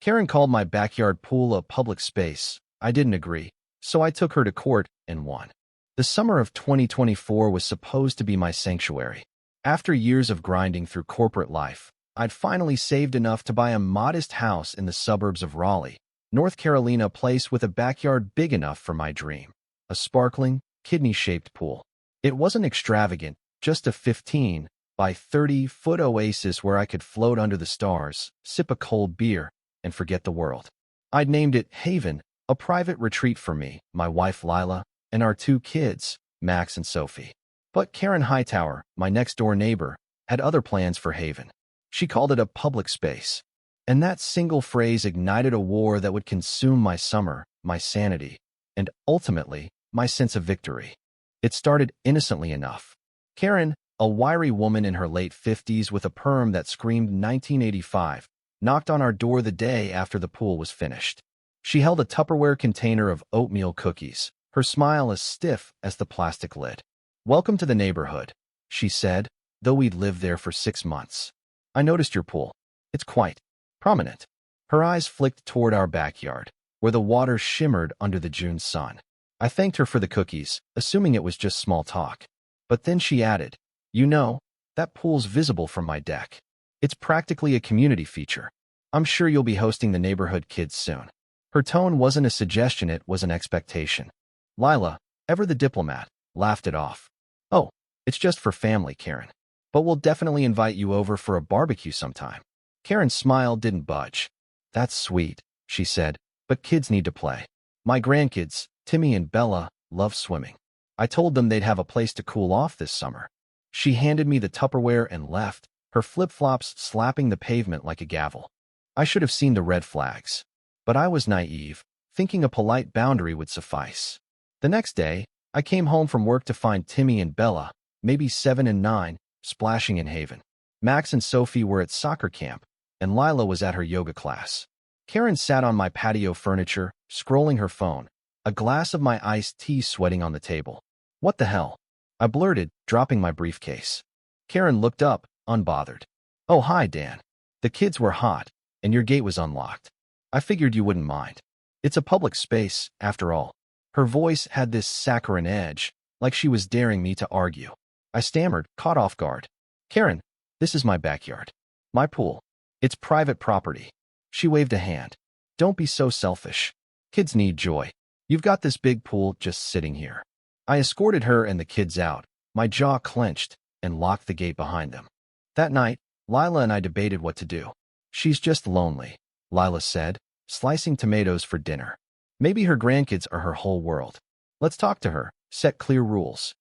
Karen called my backyard pool a public space. I didn't agree, so I took her to court and won. The summer of 2024 was supposed to be my sanctuary. After years of grinding through corporate life, I'd finally saved enough to buy a modest house in the suburbs of Raleigh, North Carolina, a place with a backyard big enough for my dream. A sparkling, kidney-shaped pool. It wasn't extravagant, just a 15 by 30-foot oasis where I could float under the stars, sip a cold beer, and forget the world. I'd named it Haven, a private retreat for me, my wife Lila, and our two kids, Max and Sophie. But Karen Hightower, my next-door neighbor, had other plans for Haven. She called it a public space. And that single phrase ignited a war that would consume my summer, my sanity, and ultimately, my sense of victory. It started innocently enough. Karen, a wiry woman in her late 50s with a perm that screamed 1985, knocked on our door the day after the pool was finished. She held a Tupperware container of oatmeal cookies, her smile as stiff as the plastic lid. "Welcome to the neighborhood," she said, though we'd lived there for 6 months. "I noticed your pool. It's quite prominent." Her eyes flicked toward our backyard, where the water shimmered under the June sun. I thanked her for the cookies, assuming it was just small talk. But then she added, "You know, that pool's visible from my deck. It's practically a community feature. I'm sure you'll be hosting the neighborhood kids soon." Her tone wasn't a suggestion, it was an expectation. Lila, ever the diplomat, laughed it off. "Oh, it's just for family, Karen. But we'll definitely invite you over for a barbecue sometime." Karen's smile didn't budge. "That's sweet," she said, "but kids need to play. My grandkids, Timmy and Bella, love swimming. I told them they'd have a place to cool off this summer." She handed me the Tupperware and left, her flip-flops slapping the pavement like a gavel. I should have seen the red flags. But I was naive, thinking a polite boundary would suffice. The next day, I came home from work to find Timmy and Bella, maybe 7 and 9, splashing in Haven. Max and Sophie were at soccer camp, and Lila was at her yoga class. Karen sat on my patio furniture, scrolling her phone, a glass of my iced tea sweating on the table. "What the hell?" I blurted, dropping my briefcase. Karen looked up, unbothered. "Oh, hi, Dan. The kids were hot, and your gate was unlocked. I figured you wouldn't mind. It's a public space, after all." Her voice had this saccharine edge, like she was daring me to argue. I stammered, caught off guard. "Karen, this is my backyard. My pool. It's private property." She waved a hand. "Don't be so selfish. Kids need joy. You've got this big pool just sitting here." I escorted her and the kids out, my jaw clenched, and locked the gate behind them. That night, Lila and I debated what to do. "She's just lonely," Lila said, slicing tomatoes for dinner. "Maybe her grandkids are her whole world. Let's talk to her, set clear rules."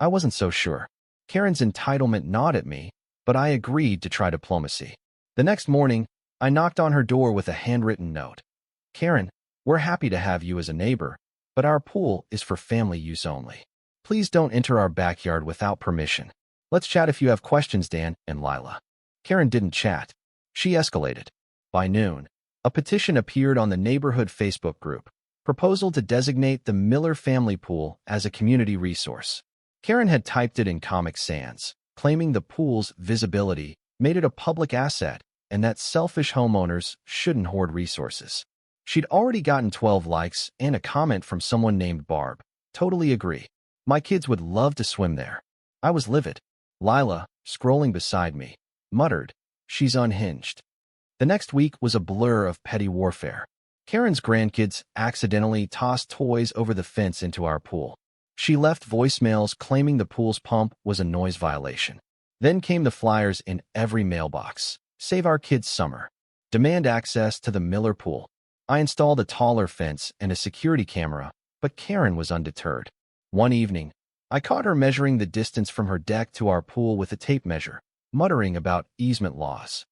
I wasn't so sure. Karen's entitlement gnawed at me, but I agreed to try diplomacy. The next morning, I knocked on her door with a handwritten note. "Karen, we're happy to have you as a neighbor, but our pool is for family use only. Please don't enter our backyard without permission. Let's chat if you have questions, Dan and Lila." Karen didn't chat. She escalated. By noon, a petition appeared on the neighborhood Facebook group. Proposal to designate the Miller family pool as a community resource. Karen had typed it in Comic Sans, claiming the pool's visibility made it a public asset and that selfish homeowners shouldn't hoard resources. She'd already gotten 12 likes and a comment from someone named Barb. "Totally agree. My kids would love to swim there." I was livid. Lila, scrolling beside me, muttered, "She's unhinged." The next week was a blur of petty warfare. Karen's grandkids accidentally tossed toys over the fence into our pool. She left voicemails claiming the pool's pump was a noise violation. Then came the flyers in every mailbox. "Save our kids' summer. Demand access to the Miller pool." I installed a taller fence and a security camera, but Karen was undeterred. One evening, I caught her measuring the distance from her deck to our pool with a tape measure, muttering about easement laws.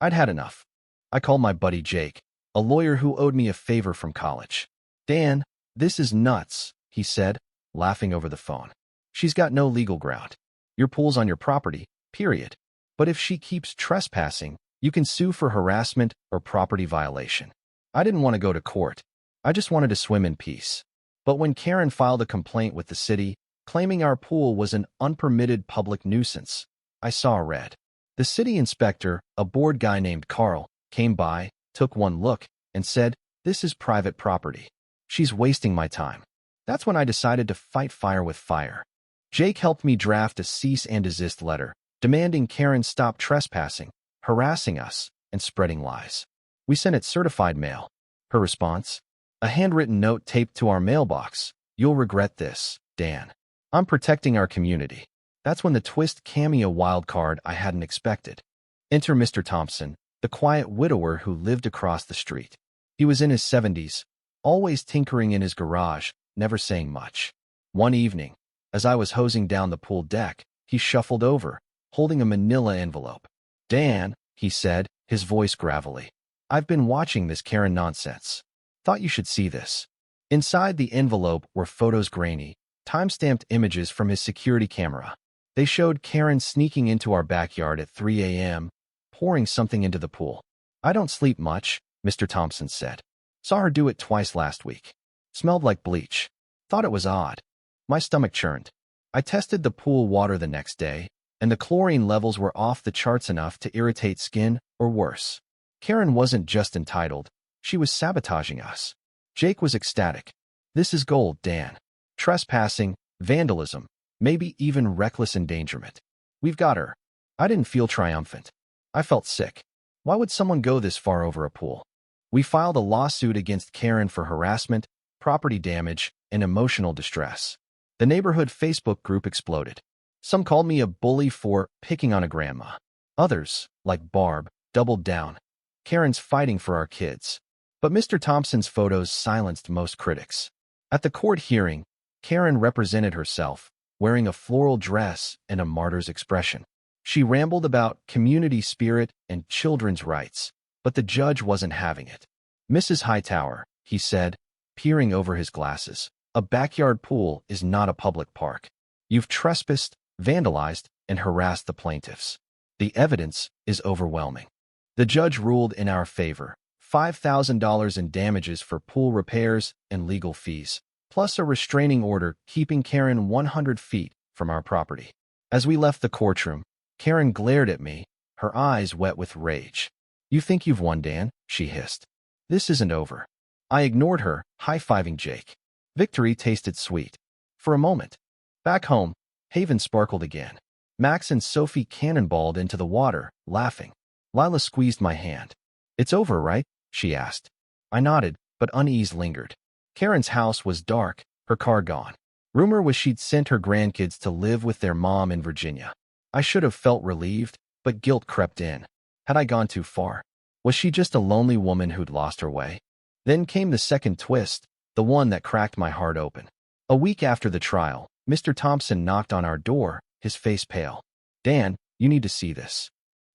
I'd had enough. I called my buddy Jake, a lawyer who owed me a favor from college. "Dan, this is nuts," he said, laughing over the phone. "She's got no legal ground. Your pool's on your property, period. But if she keeps trespassing, you can sue for harassment or property violation." I didn't want to go to court. I just wanted to swim in peace. But when Karen filed a complaint with the city, claiming our pool was an unpermitted public nuisance, I saw red. The city inspector, a bored guy named Carl, came by, took one look, and said, "This is private property. She's wasting my time." That's when I decided to fight fire with fire. Jake helped me draft a cease and desist letter, demanding Karen stop trespassing, harassing us, and spreading lies. We sent it certified mail. Her response? A handwritten note taped to our mailbox. "You'll regret this, Dan. I'm protecting our community." That's when the twist came, a wild card I hadn't expected. Enter Mr. Thompson, the quiet widower who lived across the street. He was in his 70s, always tinkering in his garage, never saying much. One evening, as I was hosing down the pool deck, he shuffled over, holding a manila envelope. "Dan," he said, his voice gravelly, "I've been watching this Karen nonsense. Thought you should see this." Inside the envelope were photos, grainy, time-stamped images from his security camera. They showed Karen sneaking into our backyard at 3 a.m., pouring something into the pool. "I don't sleep much," Mr. Thompson said. "Saw her do it twice last week. Smelled like bleach. Thought it was odd." My stomach churned. I tested the pool water the next day, and the chlorine levels were off the charts, enough to irritate skin, or worse. Karen wasn't just entitled, she was sabotaging us. Jake was ecstatic. "This is gold, Dan. Trespassing, vandalism, maybe even reckless endangerment. We've got her." I didn't feel triumphant. I felt sick. Why would someone go this far over a pool? We filed a lawsuit against Karen for harassment, property damage, and emotional distress. The neighborhood Facebook group exploded. Some called me a bully for picking on a grandma. Others, like Barb, doubled down. "Karen's fighting for our kids." But Mr. Thompson's photos silenced most critics. At the court hearing, Karen represented herself, wearing a floral dress and a martyr's expression. She rambled about community spirit and children's rights, but the judge wasn't having it. "Mrs. Hightower," he said, peering over his glasses, "a backyard pool is not a public park. You've trespassed, vandalized, and harassed the plaintiffs. The evidence is overwhelming." The judge ruled in our favor, $5,000 in damages for pool repairs and legal fees, plus a restraining order keeping Karen 100 feet from our property. As we left the courtroom, Karen glared at me, her eyes wet with rage. "You think you've won, Dan?" she hissed. "This isn't over." I ignored her, high-fiving Jake. Victory tasted sweet. For a moment. Back home, Haven sparkled again. Max and Sophie cannonballed into the water, laughing. Lila squeezed my hand. "It's over, right?" she asked. I nodded, but unease lingered. Karen's house was dark, her car gone. Rumor was she'd sent her grandkids to live with their mom in Virginia. I should have felt relieved, but guilt crept in. Had I gone too far? Was she just a lonely woman who'd lost her way? Then came the second twist, the one that cracked my heart open. A week after the trial, Mr. Thompson knocked on our door, his face pale. "Dan, you need to see this."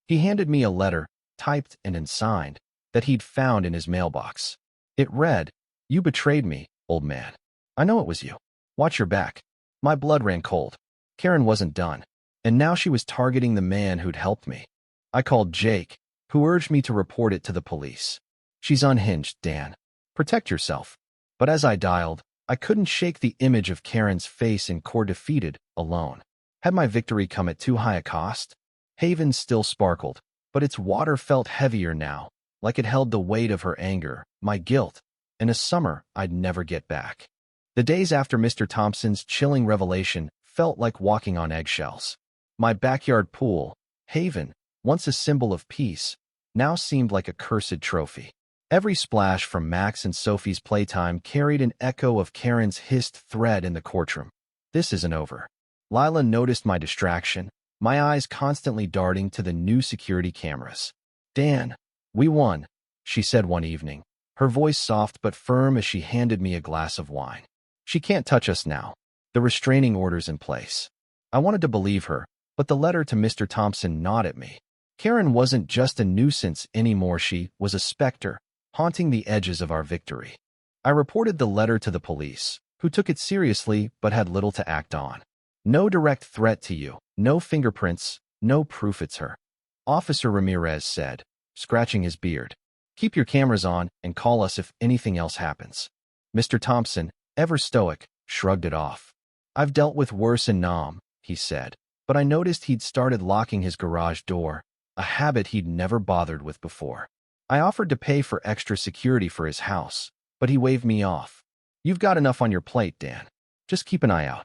He handed me a letter, typed and unsigned, that he'd found in his mailbox. It read, "You betrayed me, old man. I know it was you. Watch your back." My blood ran cold. Karen wasn't done, and now she was targeting the man who'd helped me. I called Jake, who urged me to report it to the police. "She's unhinged, Dan. Protect yourself." But as I dialed, I couldn't shake the image of Karen's face in court, defeated, alone. Had my victory come at too high a cost? Haven still sparkled, but its water felt heavier now, like it held the weight of her anger, my guilt, and a summer I'd never get back. The days after Mr. Thompson's chilling revelation felt like walking on eggshells. My backyard pool, Haven, once a symbol of peace, now seemed like a cursed trophy. Every splash from Max and Sophie's playtime carried an echo of Karen's hissed threat in the courtroom. "This isn't over." Lila noticed my distraction, my eyes constantly darting to the new security cameras. "Dan, we won," she said one evening, her voice soft but firm as she handed me a glass of wine. "She can't touch us now. The restraining order's in place." I wanted to believe her, but the letter to Mr. Thompson gnawed at me. Karen wasn't just a nuisance anymore, she was a specter, haunting the edges of our victory. I reported the letter to the police, who took it seriously but had little to act on. "No direct threat to you, no fingerprints, no proof it's her," Officer Ramirez said, scratching his beard. "Keep your cameras on and call us if anything else happens." Mr. Thompson, ever stoic, shrugged it off. "I've dealt with worse in Nam," he said, but I noticed he'd started locking his garage door, a habit he'd never bothered with before. I offered to pay for extra security for his house, but he waved me off. You've got enough on your plate, Dan. Just keep an eye out.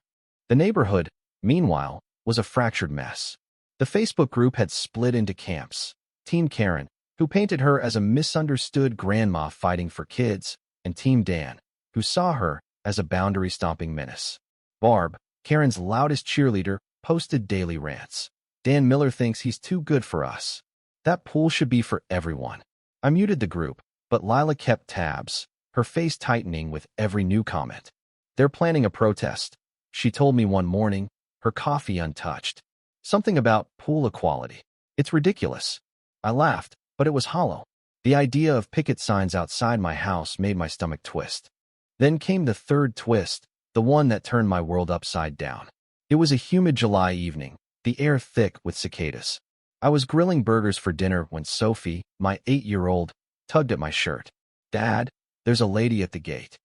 The neighborhood, meanwhile, was a fractured mess. The Facebook group had split into camps. Team Karen, who painted her as a misunderstood grandma fighting for kids, and Team Dan, who saw her as a boundary-stomping menace. Barb, Karen's loudest cheerleader, posted daily rants. Dan Miller thinks he's too good for us. That pool should be for everyone. I muted the group, but Lila kept tabs, her face tightening with every new comment. They're planning a protest, she told me one morning, her coffee untouched. Something about pool equality. It's ridiculous. I laughed, but it was hollow. The idea of picket signs outside my house made my stomach twist. Then came the third twist, the one that turned my world upside down. It was a humid July evening, the air thick with cicadas. I was grilling burgers for dinner when Sophie, my 8-year-old, tugged at my shirt. Dad, there's a lady at the gate.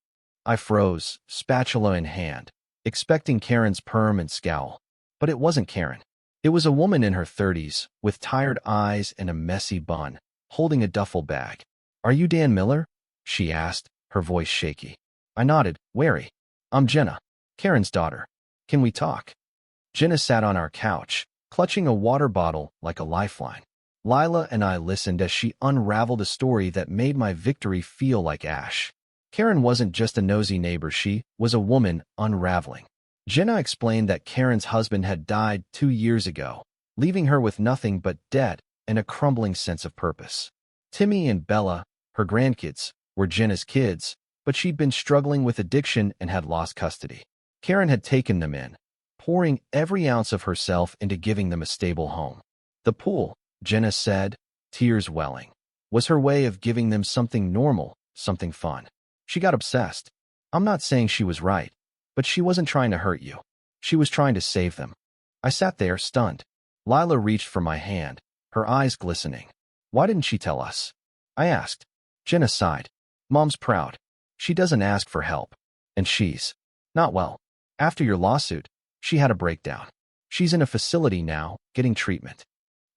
I froze, spatula in hand, expecting Karen's perm and scowl. But it wasn't Karen. It was a woman in her 30s, with tired eyes and a messy bun, holding a duffel bag. Are you Dan Miller? She asked, her voice shaky. I nodded, wary. I'm Jenna, Karen's daughter. Can we talk? Jenna sat on our couch, clutching a water bottle like a lifeline. Lila and I listened as she unraveled a story that made my victory feel like ash. Karen wasn't just a nosy neighbor, she was a woman unraveling. Jenna explained that Karen's husband had died 2 years ago, leaving her with nothing but debt and a crumbling sense of purpose. Timmy and Bella, her grandkids, were Jenna's kids, but she'd been struggling with addiction and had lost custody. Karen had taken them in, pouring every ounce of herself into giving them a stable home. The pool, Jenna said, tears welling, was her way of giving them something normal, something fun. She got obsessed. I'm not saying she was right, but she wasn't trying to hurt you. She was trying to save them. I sat there, stunned. Lila reached for my hand, her eyes glistening. Why didn't she tell us? I asked. Jenna sighed. Mom's proud. She doesn't ask for help. And she's not well. After your lawsuit, she had a breakdown. She's in a facility now, getting treatment.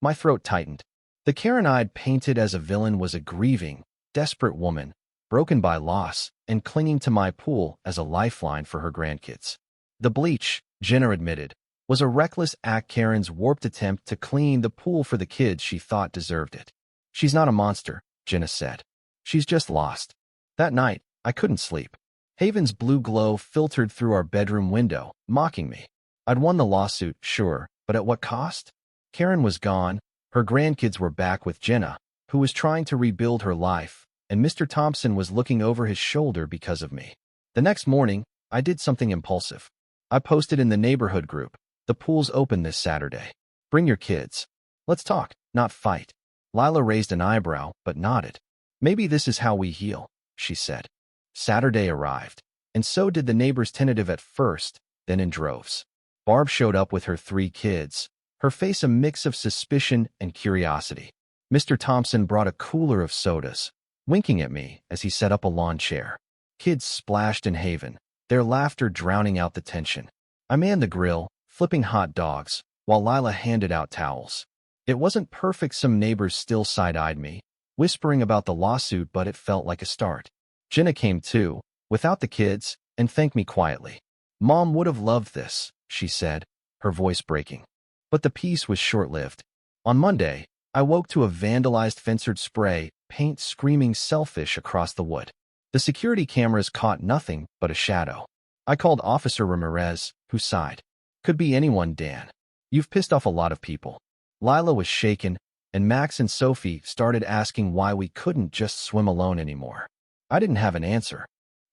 My throat tightened. The Karen I'd painted as a villain was a grieving, desperate woman, broken by loss, and clinging to my pool as a lifeline for her grandkids. The bleach, Jenna admitted, was a reckless act, Karen's warped attempt to clean the pool for the kids she thought deserved it. She's not a monster, Jenna said. She's just lost. That night, I couldn't sleep. Haven's blue glow filtered through our bedroom window, mocking me. I'd won the lawsuit, sure, but at what cost? Karen was gone, her grandkids were back with Jenna, who was trying to rebuild her life, and Mr. Thompson was looking over his shoulder because of me. The next morning, I did something impulsive. I posted in the neighborhood group, the pool's open this Saturday. Bring your kids. Let's talk, not fight. Lila raised an eyebrow, but nodded. Maybe this is how we heal, she said. Saturday arrived, and so did the neighbors, tentative at first, then in droves. Barb showed up with her 3 kids, her face a mix of suspicion and curiosity. Mr. Thompson brought a cooler of sodas, winking at me as he set up a lawn chair. Kids splashed in Haven, their laughter drowning out the tension. I manned the grill, flipping hot dogs, while Lila handed out towels. It wasn't perfect, some neighbors still side-eyed me, whispering about the lawsuit, but it felt like a start. Jenna came too, without the kids, and thanked me quietly. Mom would have loved this, she said, her voice breaking. But the peace was short-lived. On Monday, I woke to a vandalized fencered spray, paint screaming selfish across the wood. The security cameras caught nothing but a shadow. I called Officer Ramirez, who sighed. Could be anyone, Dan. You've pissed off a lot of people. Lila was shaken, and Max and Sophie started asking why we couldn't just swim alone anymore. I didn't have an answer.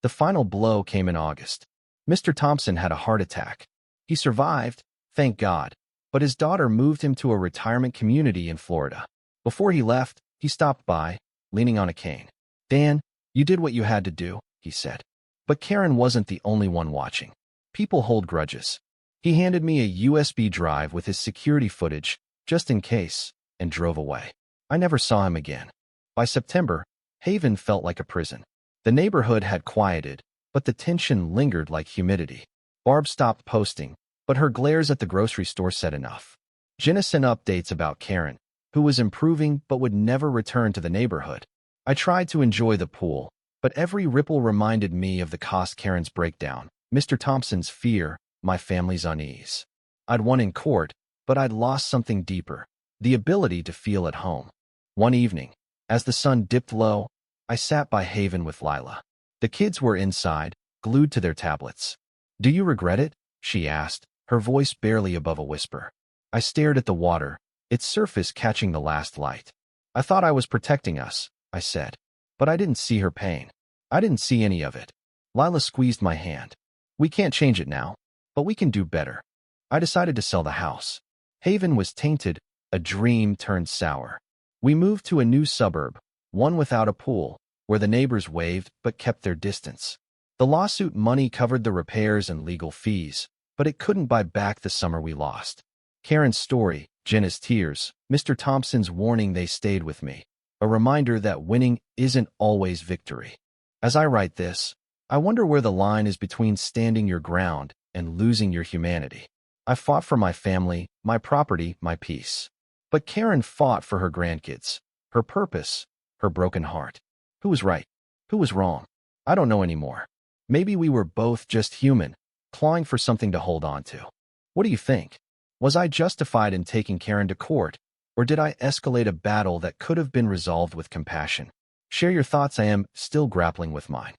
The final blow came in August. Mr. Thompson had a heart attack. He survived, thank God, but his daughter moved him to a retirement community in Florida. Before he left, he stopped by, leaning on a cane. Dan, you did what you had to do, he said. But Karen wasn't the only one watching. People hold grudges. He handed me a USB drive with his security footage, just in case, and drove away. I never saw him again. By September, Haven felt like a prison. The neighborhood had quieted, but the tension lingered like humidity. Barb stopped posting, but her glares at the grocery store said enough. Jenna sent updates about Karen, who was improving but would never return to the neighborhood. I tried to enjoy the pool, but every ripple reminded me of the cost Karen's breakdown, Mr. Thompson's fear, my family's unease. I'd won in court, but I'd lost something deeper, the ability to feel at home. One evening, as the sun dipped low, I sat by Haven with Lila. The kids were inside, glued to their tablets. "Do you regret it?" she asked, her voice barely above a whisper. I stared at the water, its surface catching the last light. "I thought I was protecting us," I said. But I didn't see her pain. I didn't see any of it. Lila squeezed my hand. "We can't change it now, but we can do better." I decided to sell the house. Haven was tainted, a dream turned sour. We moved to a new suburb, one without a pool, where the neighbors waved but kept their distance. The lawsuit money covered the repairs and legal fees, but it couldn't buy back the summer we lost. Karen's story, Jenna's tears, Mr. Thompson's warning, they stayed with me. A reminder that winning isn't always victory. As I write this, I wonder where the line is between standing your ground and losing your humanity. I fought for my family, my property, my peace. But Karen fought for her grandkids, her purpose, her broken heart. Who was right? Who was wrong? I don't know anymore. Maybe we were both just human, clawing for something to hold on to. What do you think? Was I justified in taking Karen to court, or did I escalate a battle that could have been resolved with compassion? Share your thoughts. I am still grappling with mine.